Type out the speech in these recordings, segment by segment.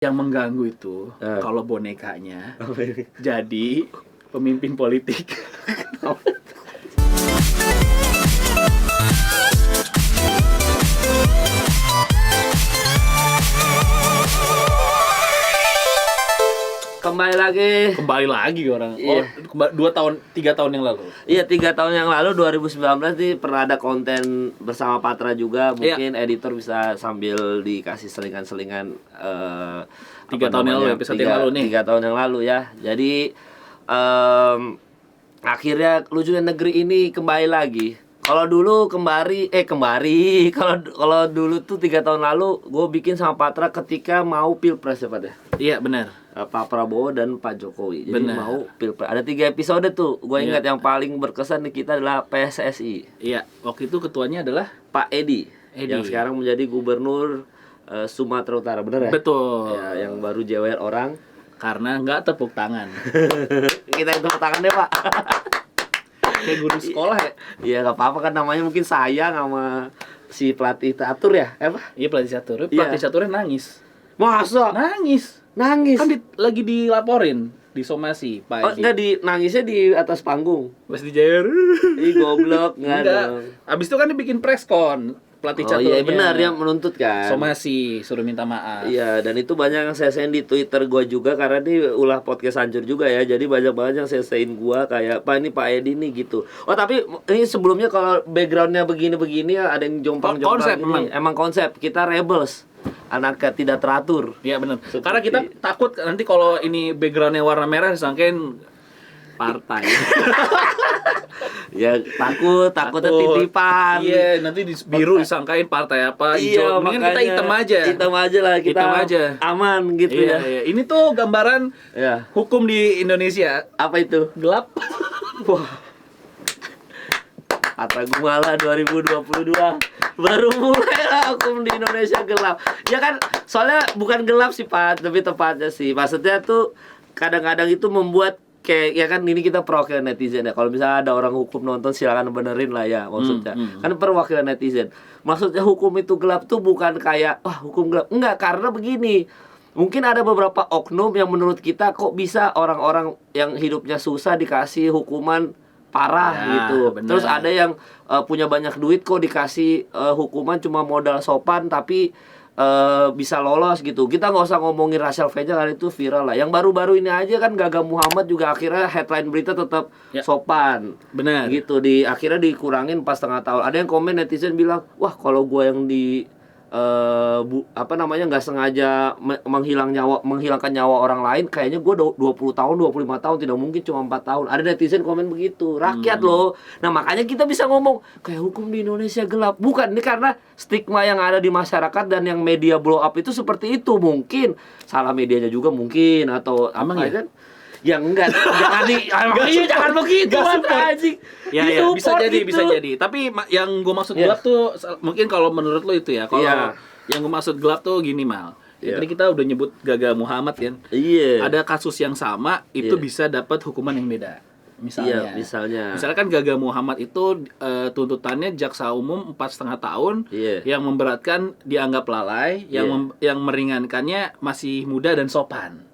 Yang mengganggu itu kalau bonekanya jadi pemimpin politik. Kembali lagi orang. Iya. 3 tahun yang lalu. Iya, 3 tahun yang lalu 2019 nih pernah ada konten bersama Patra juga. Mungkin editor bisa sambil dikasih selingan-selingan 3 tahun yang lalu, episode yang lalu nih. 3 tahun yang lalu ya. Jadi akhirnya Lucunya Negeri ini kembali lagi. Kalau dulu kalau dulu tuh 3 tahun lalu gue bikin sama Patra ketika mau pilpres ya Pak ya. Iya benar. Pak Prabowo dan Pak Jokowi. Jadi Bener. mau pilpres. Ada 3 episode tuh. Gue ingat yang paling berkesan di kita adalah PSSI. Iya, waktu itu ketuanya adalah Pak Edi. Yang sekarang menjadi gubernur Sumatera Utara, bener ya? betul. Ya, yang baru jewer orang. Karena nggak tepuk tangan. Kita tepuk tangan deh, Pak. Kayak guru sekolah ya. Iya, nggak apa-apa kan, namanya mungkin sayang sama si pelatih catur ya, apa? Iya, pelatih catur. Iya. Pelatih caturnya nangis. Masa? Nangis. Nangis. Kan lagi dilaporin, disomasi, Pak Oh, Edi. enggak, nangisnya di atas panggung. Pas dijair. Ih, goblok, enggak dong. Abis itu kan dibikin preskon pelatih Oh caturnya. iya benar, dia menuntut kan. Somasi, suruh minta maaf. Iya, dan itu banyak yang send di Twitter gua juga karena ini ulah podcast hancur juga ya. Jadi banyak yang send gua kayak, "Pak, ini Pak Edi nih," gitu. Oh, tapi ini sebelumnya kalau backgroundnya begini-begini ya, ada yang jomplang-jomplang Konsep gini. Emang konsep kita rebels. Anaknya tidak teratur. Iya benar. Karena kita takut nanti kalau ini backgroundnya warna merah disangkain partai. Ya takutnya titipan. Iya, nanti biru disangkain partai apa, hijau. Iya, Mendingan kita makanya hitam aja. Hitam aja lah, kita Hitam aja. aman gitu Iya, ya. iya. Ini tuh gambaran Ya. hukum di Indonesia Apa itu? gelap. Wah. Kata Gumala 2022 baru mulai lah hukum di Indonesia gelap. Ya kan, soalnya bukan gelap sih Pak, lebih tepatnya sih. Maksudnya tuh kadang-kadang itu membuat kayak, ya kan ini kita perwakilan netizen ya. Kalau misalnya ada orang hukum nonton silakan benerin lah ya maksudnya. Kan perwakilan netizen. Maksudnya hukum itu gelap tuh bukan kayak hukum gelap. Enggak, karena begini. Mungkin ada beberapa oknum yang menurut kita kok bisa orang-orang yang hidupnya susah dikasih hukuman parah Ya, gitu. bener. Terus ada yang punya banyak duit kok dikasih hukuman cuma modal sopan tapi bisa lolos gitu. Kita nggak usah ngomongin Rachel Fenya karena itu viral lah. Yang baru-baru ini aja kan Gaga Muhammad juga akhirnya headline berita tetap sopan. Benar. Gitu, akhirnya dikurangin 4,5 tahun. Ada yang komen netizen bilang, "Wah, kalau gua yang nggak sengaja menghilangkan nyawa orang lain, kayaknya gue 20 tahun, 25 tahun, tidak mungkin cuma 4 tahun. Ada netizen komen begitu. Rakyat loh. Nah, makanya kita bisa ngomong kayak hukum di Indonesia gelap. Bukan, ini karena stigma yang ada di masyarakat dan yang media blow up itu seperti itu. Mungkin salah medianya juga mungkin, atau Emang ya? kan? Ya enggak, jangan begitu anjing. Ya, bisa jadi. Tapi yang gue maksud gelap tuh mungkin kalau menurut lo itu ya. Kalau yang gue maksud gelap tuh gini, Mal. Ya, tadi kita udah nyebut Gaga Muhammad kan. Iya. Ada kasus yang sama itu bisa dapat hukuman yang beda. Misalnya. Iya, Misalkan Gaga Muhammad itu tuntutannya jaksa umum 4,5 tahun, yang memberatkan dianggap lalai, yang meringankannya masih muda dan sopan.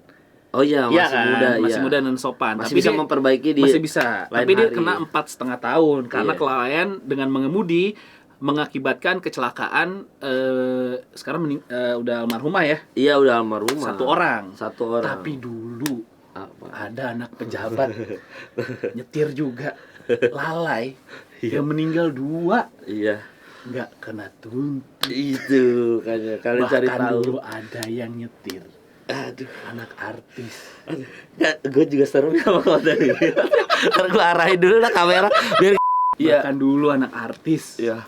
Oh iya, masih kan? muda, masih muda dan sopan. Masih tapi bisa dia memperbaiki masih bisa. Tapi dia hari. kena 4,5 tahun karena kelalaian dengan mengemudi mengakibatkan kecelakaan. Sekarang udah almarhumah ya. Iya, udah almarhumah. Satu orang. Tapi dulu ada anak pejabat nyetir juga lalai, yang meninggal 2. Iya. Nggak kena tuntut. Itu kalian cari tahu. Bahkan dulu ada yang nyetir. Aduh, anak artis. Gue juga serem sama konten ini. Ntar gue arahin dulu lah kamera biar. Bahkan dulu anak artis. Iya.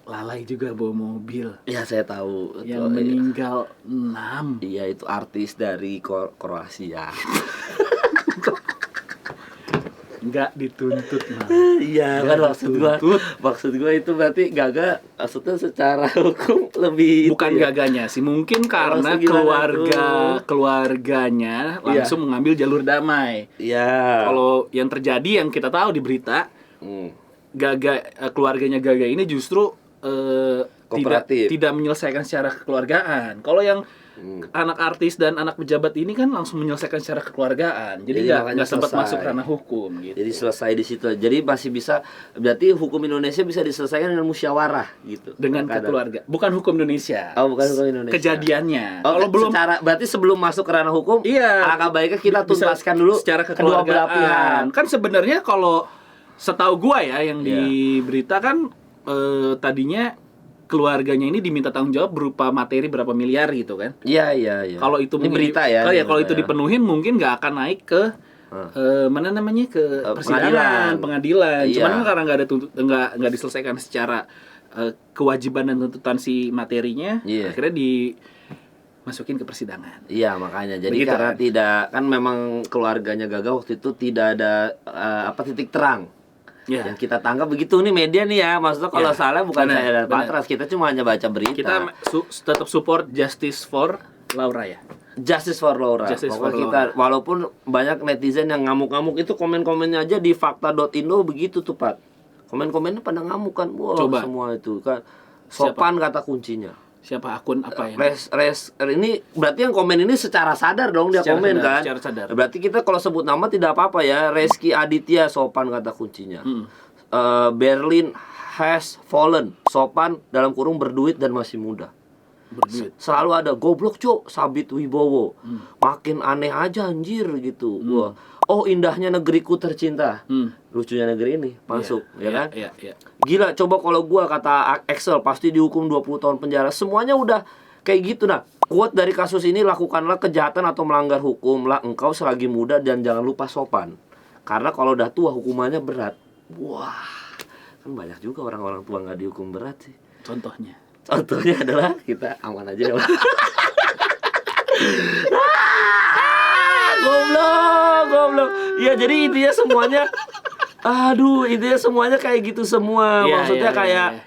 Lalai juga bawa mobil. Iya, saya tahu. Yang meninggal 6. Iya, itu artis dari Kroasia. Nggak dituntut mah. Iya, kan maksud gua itu berarti Gaga maksudnya secara hukum lebih bukan Gaganya sih, mungkin karena keluarganya langsung mengambil jalur damai. Iya. Kalau yang terjadi yang kita tahu di berita, keluarganya Gaga ini justru tidak menyelesaikan secara kekeluargaan. Kalau yang anak artis dan anak pejabat ini kan langsung menyelesaikan secara kekeluargaan. Jadi nggak sempat masuk ranah hukum gitu. Jadi selesai di situ. Jadi masih bisa, berarti hukum Indonesia bisa diselesaikan dengan musyawarah gitu. Dengan keluarga. Bukan hukum Indonesia. Oh, bukan hukum Indonesia. Kejadiannya. Kalau belum berarti sebelum masuk ke ranah hukum, alangkah baiknya kita tuntaskan dulu secara kedua belah pihak. Kan sebenarnya kalau setahu gua ya yang diberitakan tadinya keluarganya ini diminta tanggung jawab berupa materi berapa miliar gitu kan? Iya. Kalau itu ini berita ya. Kalau itu dipenuhin mungkin nggak akan naik ke mana namanya ke pengadilan. Iya. Cuman karena nggak diselesaikan secara kewajiban dan tuntutan si materinya, akhirnya dimasukin ke persidangan. Iya makanya. Jadi begitu, karena tidak kan memang keluarganya gagal waktu itu tidak ada titik terang. Yang kita tangkap begitu nih media nih ya, maksudnya kalau salah bukan saya dan Patras, kita cuma hanya baca berita. Kita tetap support Justice for Laura ya. Justice for Laura. Kita walaupun banyak netizen yang ngamuk-ngamuk, itu komen-komennya aja di fakta.indo begitu tuh Pat. Komen-komennya pada ngamuk kan, semua itu kan sopan kata kuncinya. Siapa akun apa ya? Ini berarti yang komen ini secara sadar dong dia komen kan? Secara sadar. Berarti kita kalau sebut nama tidak apa-apa ya. Reski Aditya sopan kata kuncinya. Berlin has fallen, sopan dalam kurung berduit dan masih muda. Selalu ada goblok cok, Sabit Wibowo. Makin aneh aja anjir gitu. Wah. Oh indahnya negeriku tercinta. Lucunya negeri ini masuk kan? Iya. Gila, coba kalau gua kata Excel pasti dihukum 20 tahun penjara. Semuanya udah kayak gitu. Nah, quote dari kasus ini, lakukanlah kejahatan atau melanggar hukum lah engkau selagi muda dan jangan lupa sopan. Karena kalau udah tua hukumannya berat. Wah, kan banyak juga orang-orang tua nggak dihukum berat sih. Contohnya adalah kita aman aja ya. Goblok. Ya jadi intinya semuanya intinya semuanya kayak gitu semua. Maksudnya kayak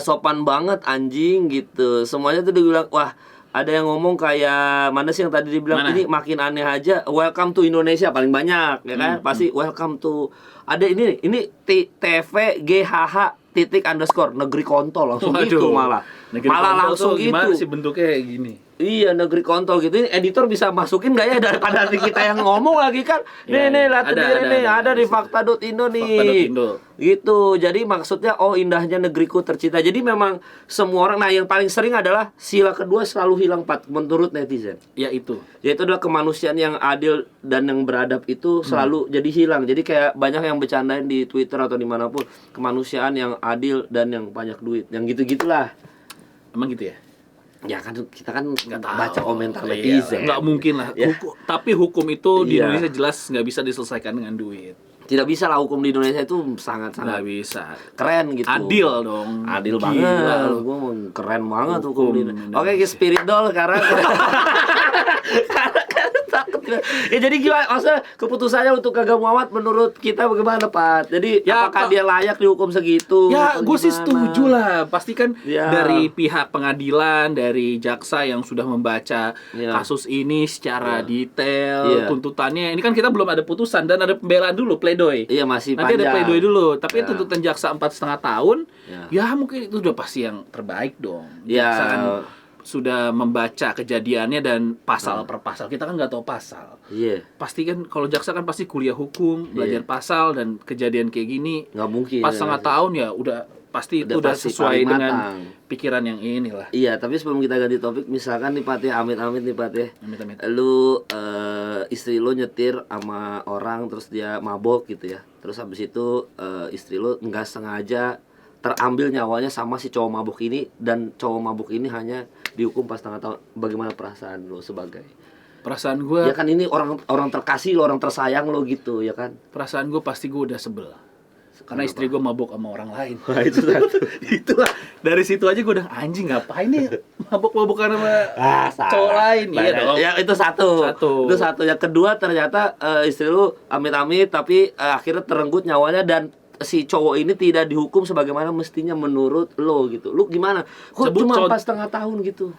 sopan banget anjing gitu. Semuanya tuh dibilang, wah, ada yang ngomong kayak mana sih yang tadi dibilang ini makin aneh aja. Welcome to Indonesia paling banyak ya kan? Pasti welcome to ada ini TVGHH __ negeri kontol langsung gitu malah langsung gitu. Gimana sih bentuknya kayak gini? Iya, negeri kontol gitu. Ini editor bisa masukin nggak ya daripada kita yang ngomong lagi kan? Nih, ada di fakta.indo nih. Gitu. Jadi maksudnya indahnya negeriku tercinta. Jadi memang semua orang, nah yang paling sering adalah sila kedua selalu hilang Pat menurut netizen. Yaitu adalah kemanusiaan yang adil dan yang beradab itu selalu jadi hilang. Jadi kayak banyak yang bercandain di Twitter atau dimanapun, kemanusiaan yang adil dan yang banyak duit. Yang gitu-gitulah. Emang gitu ya? Ya kan kita kan nggak baca komentar netizen. Nggak mungkin lah. Tapi hukum itu di Indonesia jelas nggak bisa diselesaikan dengan duit. Tidak bisa lah, hukum di Indonesia itu sangat-sangat nggak bisa. Keren gitu. Adil dong. Adil banget. Gue keren banget hukum di Indonesia. Oke, Spirit Doll karena ya jadi gimana? Maksudnya keputusannya untuk Gaga Muhammad menurut kita bagaimana Pak? Jadi apakah dia layak dihukum segitu? Ya gue sih setuju lah. Pasti kan dari pihak pengadilan, dari jaksa yang sudah membaca kasus ini secara detail, tuntutannya. Ini kan kita belum ada putusan dan ada pembelaan dulu, pledoi. Iya masih nanti panjang. Ada pledoi dulu. Tapi tuntutan jaksa 4,5 tahun, ya mungkin itu udah pasti yang terbaik dong. Jaksa kan sudah membaca kejadiannya dan pasal per pasal. Kita kan nggak tahu pasal. Pasti kan kalau jaksa kan pasti kuliah hukum, belajar pasal, dan kejadian kayak gini nggak mungkin 4,5 tahun ya udah pasti itu udah sesuai dengan pikiran yang inilah. Iya, tapi sebelum kita ganti topik, misalkan nih Pat ya, amit-amit nih Pat ya. Amit-amit. Lu istri lu nyetir sama orang terus dia mabok gitu ya. Terus habis itu istri lu nggak sengaja terambil nyawanya sama si cowok mabuk ini, dan cowok mabuk ini hanya dihukum 4,5 tahun. Bagaimana perasaan lo sebagai? Perasaan gue ya kan ini orang terkasih lo, orang tersayang lo gitu ya kan. Perasaan gue pasti gue udah sebel karena istri gue mabuk sama orang lain. Wah, itu satu. Itulah dari situ aja gue udah anjing, ngapain nih mabuk-mabukan sama cowok lain. Iya dong. Ya itu satu. Itu satu. Yang kedua ternyata istri lu amit-amit tapi akhirnya terenggut nyawanya, dan si cowok ini tidak dihukum sebagaimana mestinya menurut lo gitu. Lu gimana? Kok cuma 4,5 tahun gitu?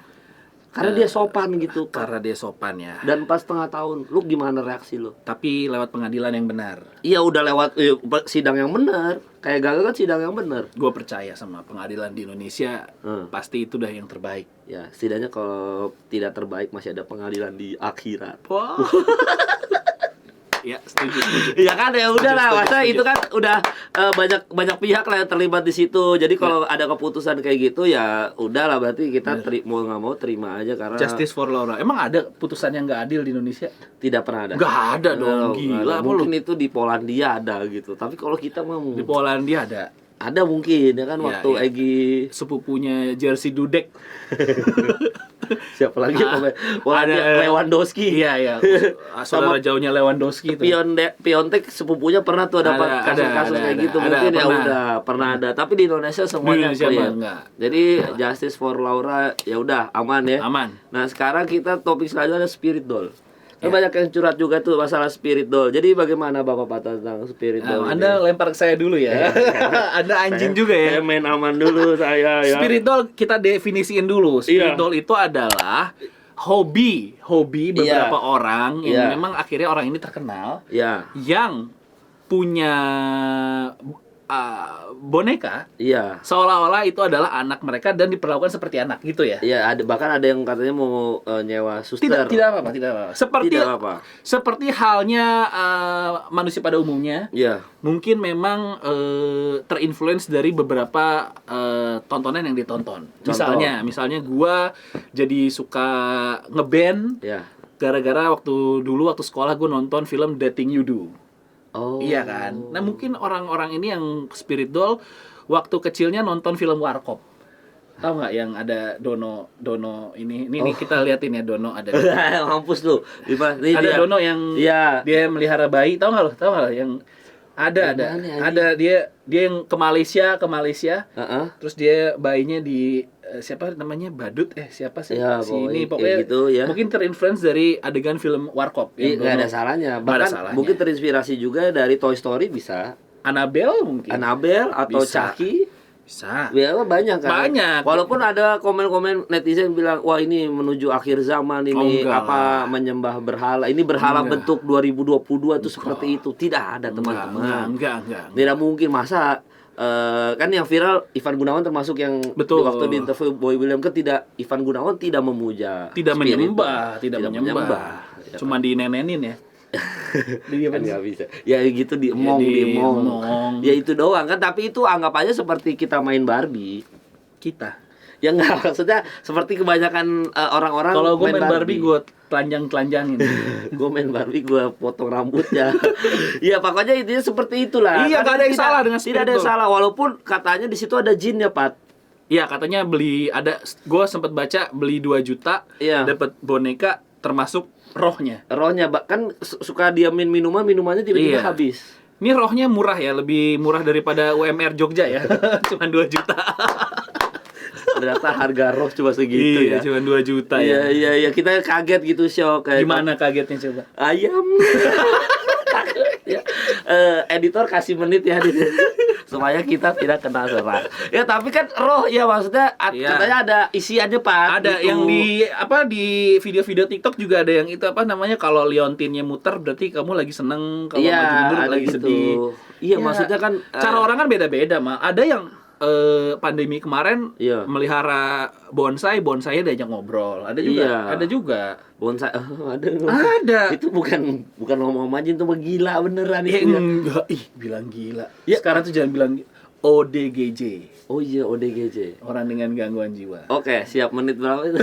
Karena dia sopan gitu. Karena dia sopan ya. Dan 4,5 tahun, lu gimana reaksi lu? Tapi lewat pengadilan yang benar. Iya udah lewat sidang yang benar. Kayak Gaga kan sidang yang benar. Gue percaya sama pengadilan di Indonesia, pasti itu udah yang terbaik. Ya setidaknya kalau tidak terbaik masih ada pengadilan di akhirat. Wow. Ya setuju. Ya kan ya udah lah, masa itu kan udah banyak pihak lah yang terlibat di situ. Jadi kalau ada keputusan kayak gitu ya udahlah, berarti kita mau nggak mau terima aja karena Justice for Laura. Emang ada putusan yang nggak adil di Indonesia? Tidak pernah ada. Nggak ada dong, gila. Mungkin itu di Polandia ada gitu. Tapi kalau kita mau di Polandia ada mungkin ya kan waktu Egy sepupunya Jerzy Dudek. Siapa lagi ada Lewandowski. Iya. Saudara jauhnya Lewandowski itu. Piontek sepupunya pernah tuh dapat kasus-kasus kayak gitu. Mungkin ya udah pernah ada. Tapi di Indonesia semuanya clear. Jadi Justice for Laura ya udah aman ya. Aman. Nah, sekarang kita topik selanjutnya ada Spirit Doll. Banyak yang curhat juga tuh masalah Spirit Doll. Jadi bagaimana Bapak tentang Spirit Doll? Anda lempar ke saya dulu ya. Anda anjing juga ya. Saya main aman dulu saya ya. Spirit Doll kita definisiin dulu. Spirit Doll itu adalah hobi beberapa orang yang memang akhirnya orang ini terkenal. Yang punya boneka, seolah-olah itu adalah anak mereka dan diperlakukan seperti anak gitu ya. Iya, bahkan ada yang katanya mau nyewa suster. Tidak apa-apa. Seperti halnya manusia pada umumnya. Iya. Mungkin memang terinfluence dari beberapa tontonan yang ditonton. Misalnya gua jadi suka ngeband. Gara-gara waktu sekolah gue nonton film The Thing You Do. Oh. Iya kan. Nah mungkin orang-orang ini yang Spirit Doll waktu kecilnya nonton film Warkop. Tahu nggak yang ada Dono ini kita liatin ya, Dono ada. Mampus lu. Ada dia. Dono yang dia melihara bayi. Tahu nggak lo yang ada dia yang ke Malaysia. Terus dia bayinya di siapa namanya Badut siapa sih ini pokoknya gitu, ya. Mungkin terinfluence dari adegan film Warkop. Nggak ada salahnya. Bahkan mungkin terinspirasi juga dari Toy Story bisa. Annabelle atau Chucky bisa. Ya banyak kan. Banyak. Walaupun ada komen-komen netizen bilang wah ini menuju akhir zaman ini menyembah berhala. Ini berhala bentuk 2022 itu seperti itu. Tidak ada teman-teman. Enggak. Tidak mungkin masa kan yang viral Ivan Gunawan termasuk yang waktu di interview Boy William kan Ivan Gunawan tidak memuja, tidak menyembah. Cuma dinenenin ya. Dia kan nggak bisa. Ya gitu diemong. Ya itu doang kan, tapi itu anggap aja seperti kita main Barbie. Ya enggak, maksudnya seperti kebanyakan orang-orang. Kalau gue main Barbie gue telanjangin. Gue main Barbie gue potong rambutnya. Ya pokoknya intinya seperti itulah. Iya, gak ada yang salah dengan Tidak ada yang salah, walaupun katanya di situ ada jin ya, Pat. Iya, katanya gue sempat baca beli 2 juta, dapat boneka termasuk rohnya. Kan suka diamin minumannya tiba-tiba habis. Ini rohnya murah ya, lebih murah daripada UMR Jogja ya. Cuma 2 juta. Ternyata harga roh cuma segitu ya. Cuma 2 juta ya. Iya, kita kaget gitu, shock. Gimana kagetnya coba? Ayam. Editor kasih menit ya supaya kita tidak kena serang. Ya tapi kan roh ya maksudnya katanya ada isiannya Pak. Ada gitu. Yang di video-video TikTok juga ada yang itu kalau liontinnya muter berarti kamu lagi seneng, kalau maju mundur lagi gitu. Sedih. Iya, maksudnya kan cara orang kan beda-beda mah. Ada yang pandemi kemarin melihara bonsai diajak ngobrol. Ada juga. Bonsai ada. Itu bukan ngomong aja, itu gila beneran itu. Enggak, bilang gila. Ya. Sekarang tuh jangan bilang ODGJ. Oh iya, ODGJ. Orang dengan gangguan jiwa. Oke, siap, menit berapa itu?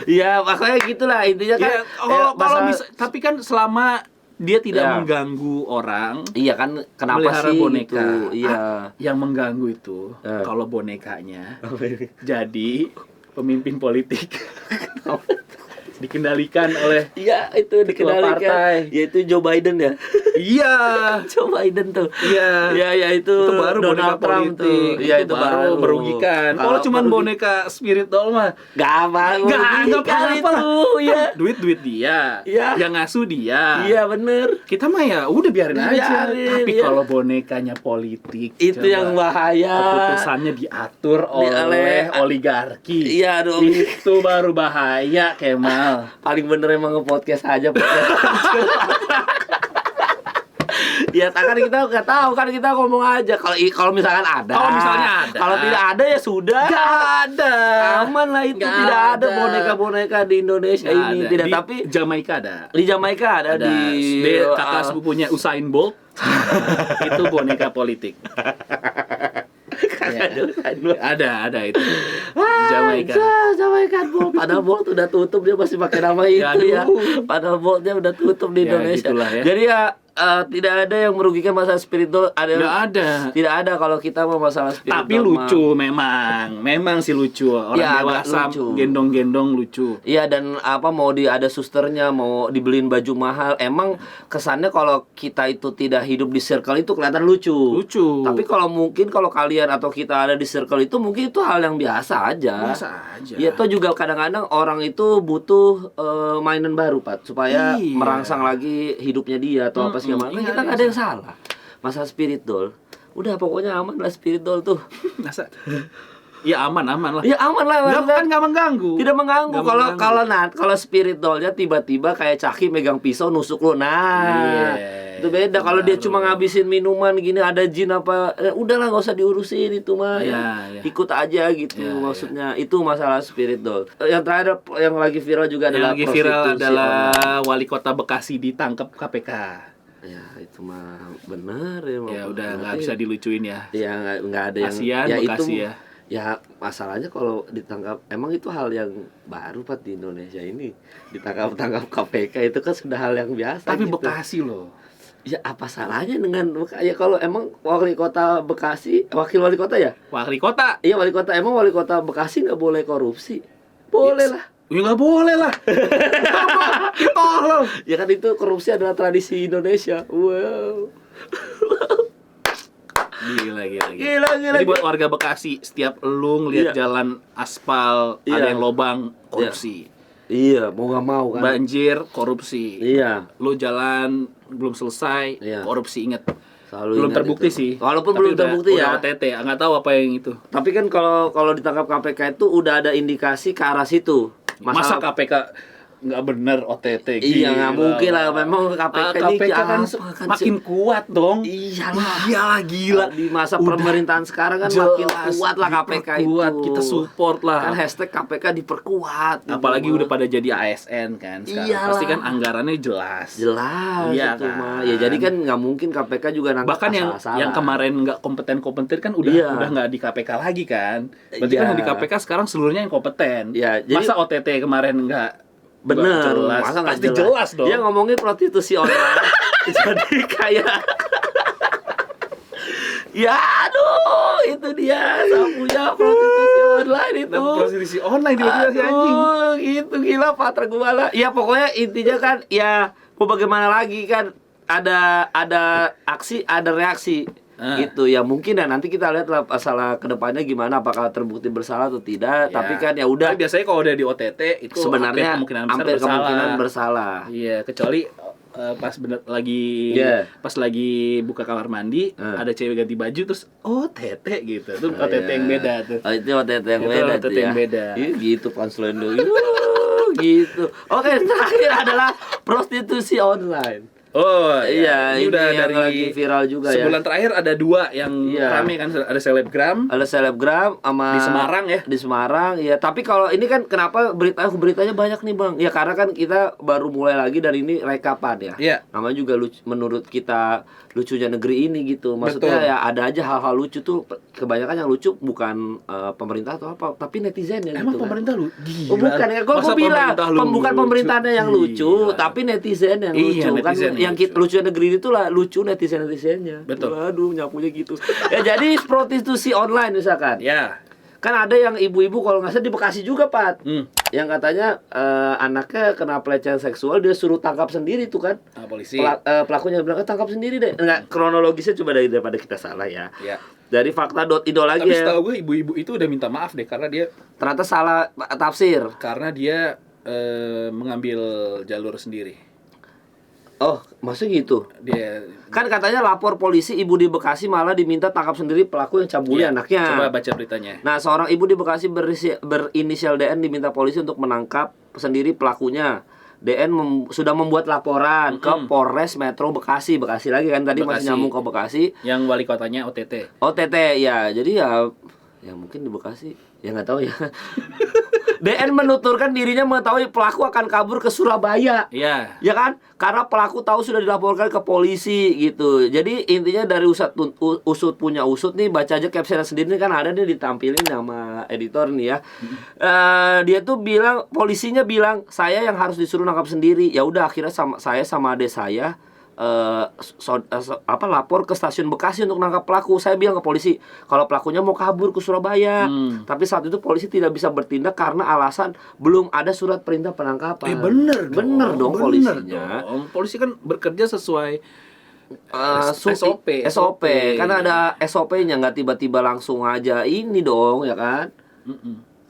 Ya, makanya gitulah intinya kan. Kalau bisa, tapi kan selama dia tidak mengganggu orang. Iya kan, kenapa sih boneka itu? Iya. Yang mengganggu itu kalau bonekanya jadi pemimpin politik. dikendalikan oleh itu dikendalikan partai. Yaitu Joe Biden ya. Iya. Joe Biden tuh. Iya. Iya itu baru Donald Trump tuh. Iya itu baru merugikan. Kalau cuman boneka spirit doll mah gampang. Enggak apa-apa ya. Duit dia. Iya. Yang ngasuh dia. Iya bener. Kita mah ya udah biarin aja. Tapi iya. kalau bonekanya politik itu yang bahaya. Keputusannya diatur oleh oligarki. Iya dong. Itu baru bahaya, Kemal. Paling bener emang nge-podcast aja ya kan kita nggak tahu kan, kita ngomong aja kalau misalkan ada. Oh, misalnya ada. Kalau tidak ada ya sudah. Gak ada. Aman lah itu. Gak tidak ada ada boneka-boneka di Indonesia gak ini. Ada. Tidak, di tapi Jamaika ada. Di Jamaika ada. Kakak sepupunya Usain Bolt. Itu boneka politik. Ya. Ada itu. Jamaika. Jamaika Bolt. Padahal Bolt udah tutup, dia masih pakai nama itu ya. Padahal Boltnya udah tutup di Indonesia. Ya. Jadi ya tidak ada yang merugikan masalah spiritual. Nggak ada. Tidak ada kalau kita mau masalah spiritual. Tapi lucu memang sih lucu. Orang ya, dewasa gendong-gendong lucu. Iya, dan mau ada susternya, mau dibeliin baju mahal. Emang kesannya kalau kita itu tidak hidup di circle itu kelihatan lucu. Tapi kalau kalian atau kita ada di circle itu mungkin itu hal yang biasa aja. Iya, toh juga kadang-kadang orang itu butuh mainan baru, Pak, supaya merangsang lagi hidupnya dia atau apa segala macam. Kita nggak ada yang salah. Masalah spirit doll, udah pokoknya aman lah spirit doll tuh. Ya aman lah. Ya aman lah. Nggak mengganggu. Tidak mengganggu. Kalau spirit dollnya tiba-tiba kayak Caki megang pisau nusuk lo, itu beda. Kalau dia cuma ngabisin minuman gini, ada jin apa, udahlah nggak usah diurusin itu mah. Ikut aja gitu maksudnya. Itu masalah spirit doll. Yang terakhir yang lagi viral juga adalah lagi viral adalah wali kota Bekasi ditangkap KPK. Ya itu mah benar ya. Ya udah nggak bisa dilucuin ya. Ya nggak ada yang. Kasian Bekasi ya. Ya masalahnya kalau ditangkap, emang itu hal yang baru Pak di Indonesia ini. Ditangkap KPK itu kan sudah hal yang biasa. Tapi gitu. Bekasi loh. Ya apa salahnya dengan ya kalau emang wali kota Bekasi, wakil wali kota ya? Wali kota. Iya wali kota. Emang wali kota Bekasi nggak boleh korupsi? Boleh lah. Ya nggak boleh lah. Tolong. Ya kan itu korupsi adalah tradisi Indonesia. Wow. Gila. Jadi buat warga Bekasi, setiap lu ngeliat jalan aspal ada yang lobang, korupsi. Iya, mau nggak mau kan. Banjir, korupsi. Iya. Lu jalan belum selesai, korupsi, inget. Selalu belum terbukti itu. sih. Walaupun belum terbukti ya. OTT, nggak tahu apa yang itu. Tapi kan kalau ditangkap KPK itu udah ada indikasi ke arah situ. Masa KPK nggak bener OTT? Iya, nggak mungkin lah. Memang KPK kan makin kuat dong. Iyalah gila. Di masa pemerintahan sekarang kan makin kuat lah KPK itu. Kita support lah. Kan hashtag KPK diperkuat. Apalagi udah pada jadi ASN kan sekarang. Iyalah. Pasti kan anggarannya jelas. Iya kan. Ya jadi kan nggak mungkin KPK juga nangkap bahkan yang kemarin nggak kompeten kan udah nggak di KPK lagi kan. Berarti kan di KPK sekarang seluruhnya yang kompeten. Masa OTT kemarin nggak? Bener, masa nggak jelas dong. Dia ngomongin prostitusi online. Jadi kayak ya aduh, itu dia sapunya prostitusi online itu. Prostitusi online tiba-tiba si anjing. Gitu gila Patra Gumala. Ya pokoknya intinya kan ya mau bagaimana lagi kan, ada aksi, ada reaksi. Gitu ya, mungkin ya nanti kita lihat lah masalah kedepannya gimana, apakah terbukti bersalah atau tidak. Tapi kan ya udah, biasanya kalau udah di OTT itu sebenarnya hampir kemungkinan bersalah. Iya, kecuali pas pas lagi buka kamar mandi ada cewek ganti baju terus OTT gitu. Itu OTT yang beda tuh. Itu OTT yang beda. OTT yang beda. Gitu Panslendo. Gitu. Oke, terakhir adalah prostitusi online. Oh iya, ini udah dari lagi viral juga ya. Sebulan terakhir ada 2 yang rame kan, ada selebgram sama di Semarang ya. Di Semarang ya. Tapi kalau ini kan kenapa beritanya banyak nih Bang? Ya karena kan kita baru mulai lagi dari ini rekapan ya. Iya. Namanya juga menurut kita lucunya negeri ini gitu. Maksudnya ya ada aja hal-hal lucu tuh. Kebanyakan yang lucu bukan pemerintah atau apa, tapi netizen ya. Emang gitu, pemerintah kan? Gila. Oh bukan ya, gue bilang bukan pemerintahnya yang lucu, tapi netizen yang lucu. Kan yang kita lucu negeri itu lah lucu netizennya. Betul. Waduh, nyapunya gitu. Ya jadi prostitusi online misalkan. Ya. Kan ada yang ibu-ibu kalau nggak salah di Bekasi juga, Pat. Yang katanya anaknya kena pelecehan seksual, dia suruh tangkap sendiri tuh kan. Polisi. Pelakunya bilang tangkap sendiri deh. Enggak, kronologisnya coba daripada kita salah ya. Dari fakta.indo lagi. Tapi setahu gue ibu-ibu itu udah minta maaf deh karena dia ternyata salah tafsir. Karena dia mengambil jalur sendiri. Oh, maksudnya gitu? Dia kan katanya lapor polisi, ibu di Bekasi malah diminta tangkap sendiri pelaku yang cabuli anaknya. Coba baca beritanya. Nah, seorang ibu di Bekasi berinisial DN diminta polisi untuk menangkap sendiri pelakunya. DN sudah membuat laporan ke Polres Metro Bekasi. Bekasi lagi kan tadi masih nyambung ke Bekasi. Yang wali kotanya OTT. OTT ya. Jadi ya mungkin di Bekasi. Ya nggak tahu ya. DN menuturkan dirinya mengetahui pelaku akan kabur ke Surabaya. Iya. Ya kan? Karena pelaku tahu sudah dilaporkan ke polisi gitu. Jadi intinya dari usut punya usut nih, baca aja caption sendiri kan ada nih ditampilin sama editor nih ya. Dia tuh bilang, polisinya bilang saya yang harus disuruh nangkap sendiri. Ya udah akhirnya saya sama adik saya lapor ke stasiun Bekasi untuk nangkap pelaku. Saya bilang ke polisi kalau pelakunya mau kabur ke Surabaya. Tapi saat itu polisi tidak bisa bertindak karena alasan belum ada surat perintah penangkapan. Bener dong polisinya. Polisi kan bekerja sesuai SOP. Karena ada SOP-nya, nggak tiba-tiba langsung aja ini dong, ya kan?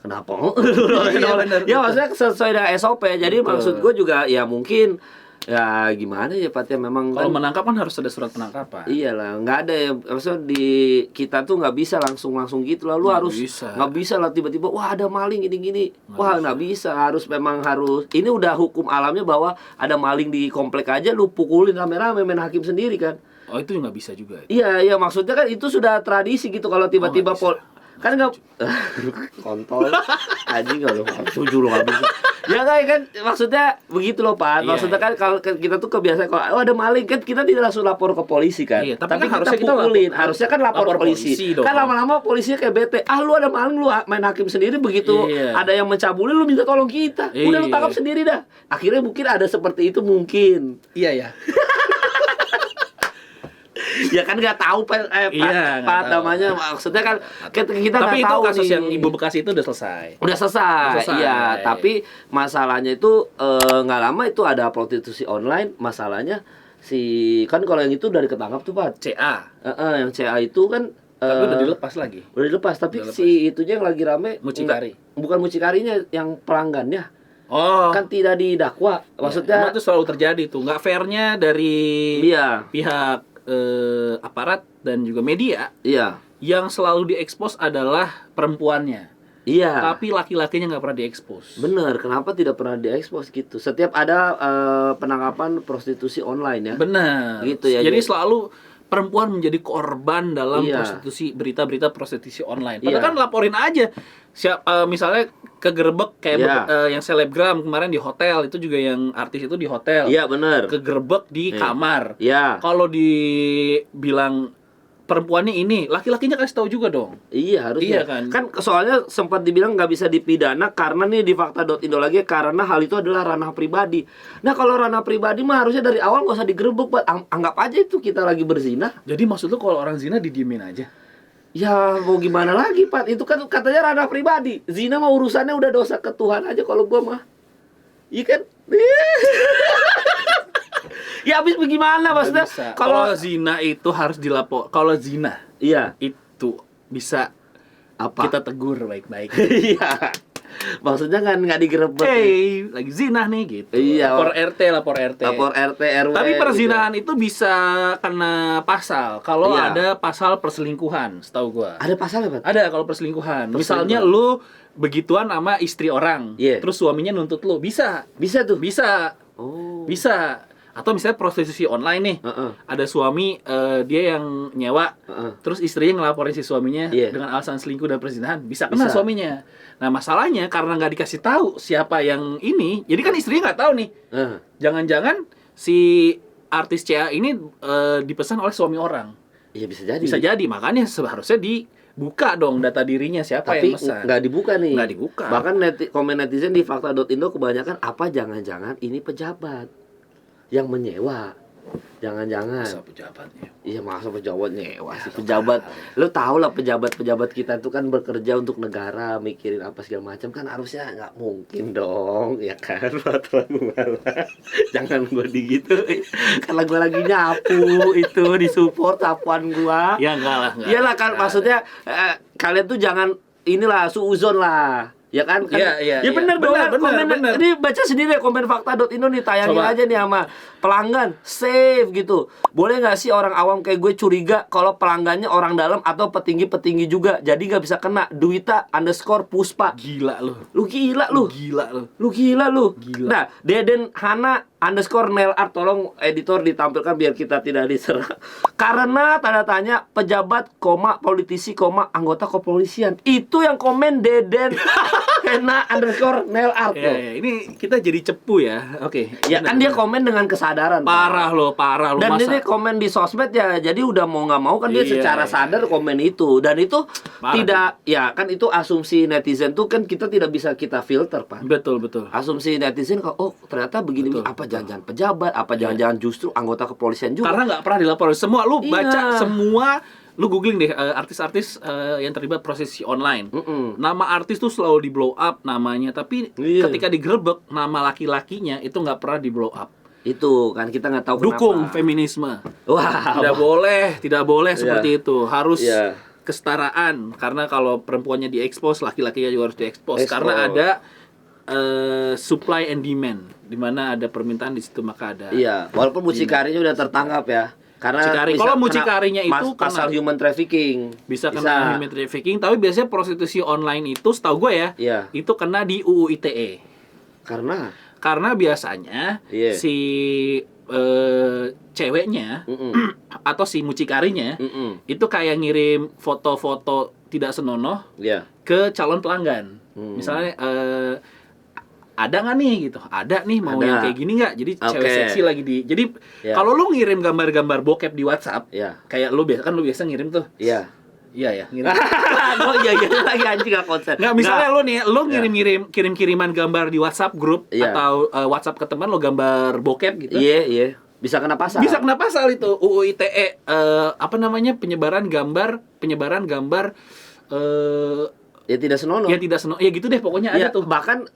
Kenapa? Ya maksudnya sesuai dengan SOP. Jadi maksud gue juga ya mungkin ya gimana ya Pat ya, memang kalau kan menangkap kan harus ada surat penangkapan. Iyalah, nggak ada ya, maksudnya di kita tuh nggak bisa langsung gitu lah. Lu nggak bisa lah tiba-tiba wah ada maling gini wah nggak bisa. Memang harus ini udah hukum alamnya bahwa ada maling di komplek aja lu pukulin rame-rame, main hakim sendiri kan. Oh itu nggak bisa juga. Iya maksudnya kan itu sudah tradisi gitu. Kalau tiba-tiba kan nggak kontol anjing nggak lo setuju lo nggak bisa ya kan maksudnya begitu loh Pak. Maksudnya kan kalau kita tuh kebiasaan kalau ada maling kan kita tidak langsung lapor ke polisi kan. Tapi kan harusnya kita pukulin harusnya kan lapor polisi kan. Lama-lama polisinya kayak bete, lu ada maling, lu main hakim sendiri. Begitu ada yang mencabuli lu minta tolong kita, udah lu tangkap sendiri dah. Akhirnya mungkin ada seperti itu mungkin. Iya ya kan nggak tahu Pak namanya, maksudnya kan kita nggak tahu. Tapi itu kasus yang Ibu Bekasi itu udah selesai. Iya. Tapi masalahnya itu nggak lama itu ada prostitusi online. Masalahnya kan kalau yang itu udah ketangkap tuh Pak. CA. Yang CA itu kan tapi udah dilepas lagi. Tapi si itunya yang lagi rame mucikari. Bukan mucikarinya, yang pelanggannya. Kan tidak didakwa. Maksudnya itu selalu terjadi tuh. Nggak fairnya dari pihak aparat dan juga media. Yang selalu diekspos adalah perempuannya. Tapi laki-lakinya nggak pernah diekspos. Bener, kenapa tidak pernah diekspos gitu? Setiap ada penangkapan prostitusi online ya. Bener. Gitu ya. Jadi selalu perempuan menjadi korban dalam prostitusi, berita-berita prostitusi online. Padahal kan laporin aja. Misalnya kegerebek kayak yang selebgram kemarin di hotel, itu juga yang artis itu di hotel. Iya benar. Kegerebek di kamar. Iya. Kalau dibilang perempuannya ini, laki-lakinya kasih tahu juga dong. Iya harusnya. Iya kan? Kan soalnya sempat dibilang nggak bisa dipidana karena nih di fakta.indo lagi karena hal itu adalah ranah pribadi. Nah kalau ranah pribadi mah harusnya dari awal nggak usah digerebek, Pak. Anggap aja itu kita lagi berzina. Jadi maksud lu kalau orang zina didiemin aja? Ya mau gimana lagi Pak, itu kan katanya ranah pribadi. Zina mah urusannya udah dosa ke Tuhan aja kalau gua mah. Iya kan? Ya habis bagaimana maksudnya? Kalau zina itu harus dilapor. Kalau zina itu bisa apa? Kita tegur baik-baik. Iya. Maksudnya kan nggak digerebek. Lagi zina nih gitu. Iya. Lapor RT. RW. Tapi perzinahan itu bisa kena pasal. Kalau ada pasal perselingkuhan, setahu gua. Ada pasal apa? Ada kalau perselingkuhan. Misalnya lu begituan sama istri orang, terus suaminya nuntut lu, bisa. Bisa tuh. Bisa. Bisa. Atau misalnya prostitusi online nih, ada suami dia yang nyewa, terus istrinya ngelaporin si suaminya dengan alasan selingkuh dan perzinahan, bisa kena suaminya. Nah masalahnya karena nggak dikasih tahu siapa yang ini, jadi kan istrinya nggak tahu nih. Jangan-jangan si artis CA ini dipesan oleh suami orang. Iya bisa jadi. Bisa jadi, makanya seharusnya dibuka dong data dirinya siapa yang pesan. Tapi nggak dibuka nih. Nggak dibuka. Bahkan komen netizen di fakta.indo kebanyakan apa jangan-jangan ini pejabat yang menyewa. Jangan-jangan. Masa pejabatnya. Iya, masa pejabatnya. Wah, si pejabat. Lu tau lah pejabat-pejabat kita itu kan bekerja untuk negara, mikirin apa segala macam, kan harusnya nggak mungkin dong, ya kan? Jangan gue digituin. Karena gue lagi nyapu itu disupport sapuan gua. Ya enggak lah. Iyalah kan, maksudnya kalian tuh jangan inilah suuzon lah. Ya kan? Iya. Bener dong. Komen. Ini baca sendiri komen fakta.indo nih, tayangin Coba. aja nih sama pelanggan, save gitu. Boleh nggak sih orang awam kayak gue curiga kalau pelanggannya orang dalam atau petinggi-petinggi juga, jadi nggak bisa kena. Duita_Puspa. Gila lu. Lu gila lu. Gila. Nah, Deden Hana_nail art, tolong editor ditampilkan biar kita tidak diserang. Karena tanda tanya pejabat, politisi, anggota kepolisian. Itu yang komen Deden Hana_nail art. Ya, ini kita jadi cepu ya. Oke. Ya kan dia komen dengan kesadaran. Parah lo. Dan Masa? ini komen di sosmed ya, jadi udah mau nggak mau kan dia secara sadar komen itu. Dan itu Parah, tidak, ya kan itu asumsi netizen tuh kan kita tidak bisa kita filter, Pak. Betul. Asumsi netizen kok, oh ternyata begini, apa jangan-jangan pejabat, apa jangan-jangan justru anggota kepolisian juga. Karena nggak pernah dilaporin semua. Lu Iya. baca semua, lu googling deh artis-artis yang terlibat prosesi online. Nama artis tuh selalu di blow up namanya, tapi ketika digerebek nama laki-lakinya itu nggak pernah di blow up. Itu kan kita nggak tahu Dukung kenapa. feminisme. Wah, Tidak boleh seperti itu. Harus Iya. kesetaraan, karena kalau perempuannya diekspos, laki-lakinya juga harus diekspos. Karena ada supply and demand, di mana ada permintaan di situ maka ada. Iya, walaupun mucikarinya udah tertangkap ya. Karena Mucikari. Kalau mucikarinya itu pasal human trafficking. Bisa kena human trafficking, tapi biasanya prostitusi online itu setahu gue ya, Iya. itu kena di UU ITE. Karena biasanya si ceweknya atau si mucikarinya itu kayak ngirim foto-foto tidak senonoh ke calon pelanggan. Misalnya ada nggak nih gitu, ada nih mau yang kayak gini nggak, jadi cewek seksi lagi di, jadi kalau lu ngirim gambar-gambar bokep di WhatsApp, kayak lu biasa ngirim tuh. Iya ngirim. Oh iya lagi anjing gak konsen. Nggak, misalnya lu kirim-kiriman gambar di WhatsApp grup atau WhatsApp ke teman lo gambar bokep gitu. Iya. Bisa kena pasal. Itu UU ITE, apa namanya, penyebaran gambar ya tidak senonoh. Ya gitu deh pokoknya ada tuh. Bahkan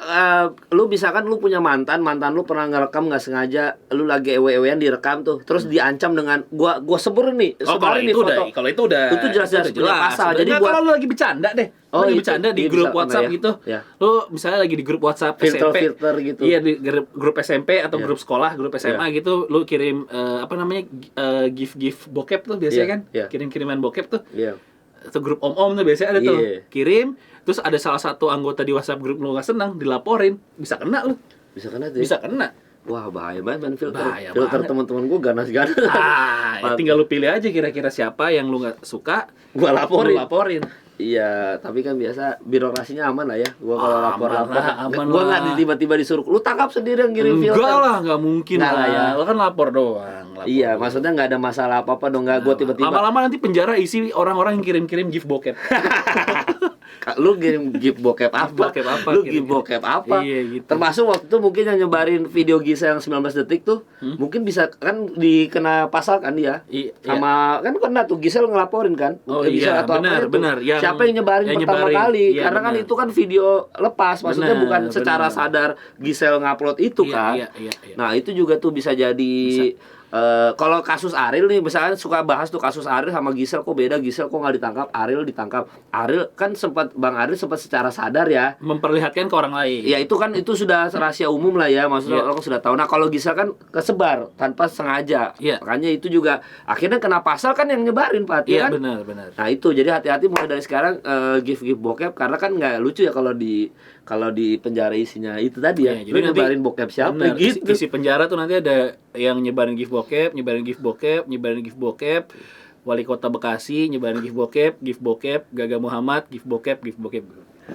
lu misalkan lu punya mantan lu pernah ngerekam nggak sengaja, lu lagi ewe-ewean direkam tuh, terus diancam dengan gua sebarin nih foto. Kalau itu udah itu jelas punya pasal. Jadi kalau lu lagi bercanda deh. Lagi bercanda di grup WhatsApp gitu. Lu misalnya lagi di grup WhatsApp SMP. Filter gitu. Iya, di grup SMP atau grup sekolah, grup SMA gitu, lu kirim apa namanya, gif bokep tuh biasanya kan. Kirim-kiriman bokep tuh. Atau grup om-om tuh biasanya ada tuh. Kirim, terus ada salah satu anggota di WhatsApp grup lu nggak senang, dilaporin, bisa kena lu. Bisa kena. Wah, bahaya banget main filter. Filter teman-teman gua ganas-ganas. Tinggal lu pilih aja kira-kira siapa yang lu nggak suka, gua laporin. Iya, tapi kan biasa birokrasinya aman lah ya. Gua kalau lapor-lapor, aman gua lah. nggak tiba-tiba disuruh lu tangkap sendiri yang ngirim filter. Enggak lah, nggak mungkin lah ya. Lu kan lapor doang. Iya, maksudnya nggak ada masalah apa-apa dong, nggak gua tiba-tiba. Lama-lama nanti penjara isi orang-orang yang kirim-kirim gif bokep. Lu kirim gif bokep apa? Lu gif bokep apa? Iya, gitu. Termasuk waktu itu mungkin yang nyebarin video Gisel yang 19 detik tuh, mungkin bisa kan dikena pasal kan dia. Sama kan kena tuh Gisel ngelaporin kan. Oh iya, atau benar. Siapa yang nyebarin pertama kali? Karena kan itu kan video lepas, maksudnya bukan secara sadar Gisel ngupload itu kan. Iya. Nah, itu juga tuh bisa jadi kalau kasus Ariel nih, misalnya suka bahas tuh kasus Ariel sama Gisel, kok beda, Gisel kok nggak ditangkap, Ariel ditangkap. Ariel kan Bang Ariel sempat secara sadar ya memperlihatkan ke orang lain. Ya itu sudah rahasia umum lah ya, maksudnya orang sudah tahu. Nah kalau Gisel kan kesebar tanpa sengaja, makanya itu juga akhirnya kena pasal kan yang nyebarin, Pak. Iya, kan? benar. Nah itu jadi hati-hati mulai dari sekarang, gif bokep, karena kan nggak lucu ya kalau di penjara isinya itu tadi ya. Lu nyebarin bokep siapa gitu. Isi penjara tuh nanti ada yang nyebarin gif bokep, Wali Kota Bekasi nyebarin gif bokep, Gaga Muhammad gif bokep.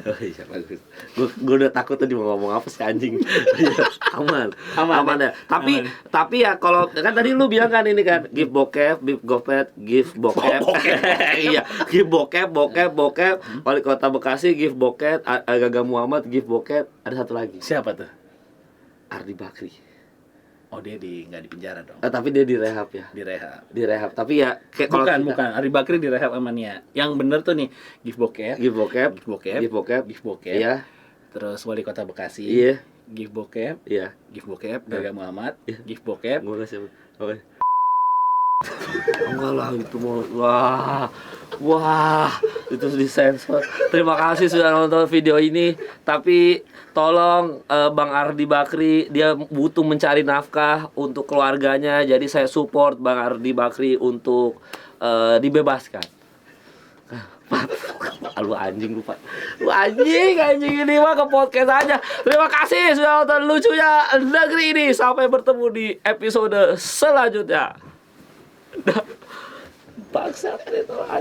Oh iya, bagus. Gue udah takut tadi mau ngomong apa sih anjing. Aman ya. Tapi ya kalau kan tadi lu bilang kan ini kan gif bokep. Iya, gif bokep. Wali Kota Bekasi gif bokep, Gaga Muhammad gif bokep. Ada satu lagi. Siapa tuh? Ardi Bakri. Oh, dia nggak di penjara dong. Tapi dia direhab ya. Direhab. Tapi ya kayak kalau bukan. Ari Bakri direhab sama Nia. Yang bener tuh nih, Give Bokep. Iya. Terus Wali Kota Bekasi. Iya. Give Bokep. Iya. Give Bokep. Gaga Muhammad. Iya. Give Bokep. Gua kasih. Oke. Enggak lah itu mau. Wah, itu disensor. Terima kasih sudah nonton video ini. Tapi tolong Bang Ardi Bakri, dia butuh mencari nafkah untuk keluarganya. Jadi saya support Bang Ardi Bakri untuk dibebaskan. Lu anjing lupa. Lu anjing ini mah ke podcast aja. Terima kasih sudah nonton Lucunya Negeri ini. Sampai bertemu di episode selanjutnya. Bangsat itu anjing.